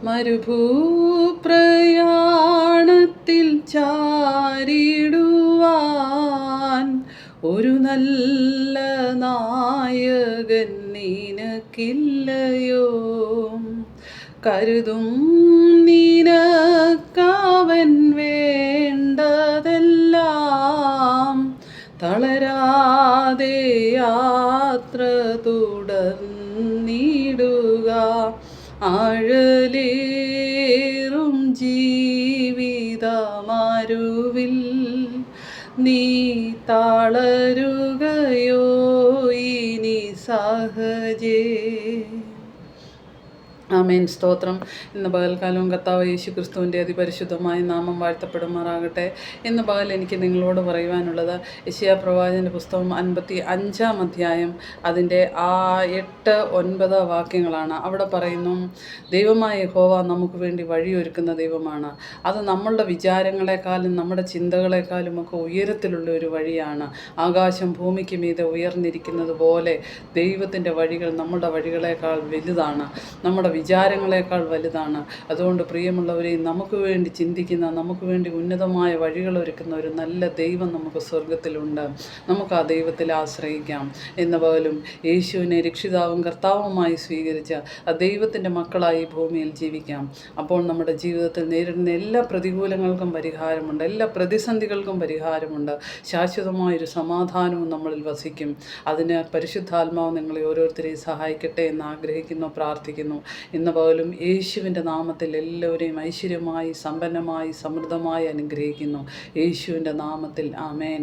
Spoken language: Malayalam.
മരുഭൂപ്രയാണത്തിൽ ചാരിടുവാൻ ഒരു നല്ല നായകൻ നിനക്കില്ലയോ? കരുതും നിനക്കവൻ വേണ്ടതെല്ലാം. തളരാതെ യാത്ര തുടർന്നിടുക. ആഴലേറും ജീവിതമരുവിൽ നീ തളരുകയോ ഇനി സഹജേ? ആമേൻ. സ്തോത്രം. ഇന്ന് പകൽക്കാലവും കർത്താവ് യേശു ക്രിസ്തുവിൻ്റെ അതിപരിശുദ്ധമായ നാമം വാഴ്ത്തപ്പെടുമാറാകട്ടെ. ഇന്ന് പകൽ എനിക്ക് നിങ്ങളോട് പറയുവാനുള്ളത് യെശയ്യാ പ്രവാചകൻ്റെ പുസ്തകം 55-ാം അധ്യായം അതിൻ്റെ 8, 9 വാക്യങ്ങളാണ്. അവിടെ പറയുന്നു, ദൈവമായ യഹോവ നമുക്ക് വേണ്ടി വഴിയൊരുക്കുന്ന ദൈവമാണ്. അത് നമ്മളുടെ വിചാരങ്ങളെക്കാളും നമ്മുടെ ചിന്തകളെക്കാളും ഒക്കെ ഉയരത്തിലുള്ള ഒരു വഴിയാണ്. ആകാശം ഭൂമിക്ക് മീതെ ഉയർന്നിരിക്കുന്നത് പോലെ ദൈവത്തിൻ്റെ വഴികൾ നമ്മുടെ വഴികളെക്കാൾ വലുതാണ്, നമ്മുടെ വിചാരങ്ങളെക്കാൾ വലുതാണ്. അതുകൊണ്ട് പ്രിയമുള്ളവരെ, നമുക്ക് വേണ്ടി ചിന്തിക്കുന്ന, നമുക്ക് വേണ്ടി ഉന്നതമായ വഴികളൊരുക്കുന്ന ഒരു നല്ല ദൈവം നമുക്ക് സ്വർഗത്തിലുണ്ട്. നമുക്ക് ആ ദൈവത്തിൽ ആശ്രയിക്കാം. എന്ന പോലും യേശുവിനെ രക്ഷിതാവും കർത്താവുമായി സ്വീകരിച്ച ആ ദൈവത്തിൻ്റെ മക്കളായി ഭൂമിയിൽ ജീവിക്കാം. അപ്പോൾ നമ്മുടെ ജീവിതത്തിൽ നേരിടുന്ന എല്ലാ പ്രതികൂലങ്ങൾക്കും പരിഹാരമുണ്ട്, എല്ലാ പ്രതിസന്ധികൾക്കും പരിഹാരമുണ്ട്. ശാശ്വതമായൊരു സമാധാനവും നമ്മളിൽ വസിക്കും. അതിന് പരിശുദ്ധാത്മാവ് നിങ്ങളെ ഓരോരുത്തരെയും സഹായിക്കട്ടെ എന്ന് ആഗ്രഹിക്കുന്നു, പ്രാർത്ഥിക്കുന്നു. ഇന്ന് പോലും യേശുവിൻ്റെ നാമത്തിൽ എല്ലാവരെയും ഐശ്വര്യമായി, സമ്പന്നമായി, സമൃദ്ധമായി അനുഗ്രഹിക്കുന്നു. യേശുവിൻ്റെ നാമത്തിൽ ആമേൻ.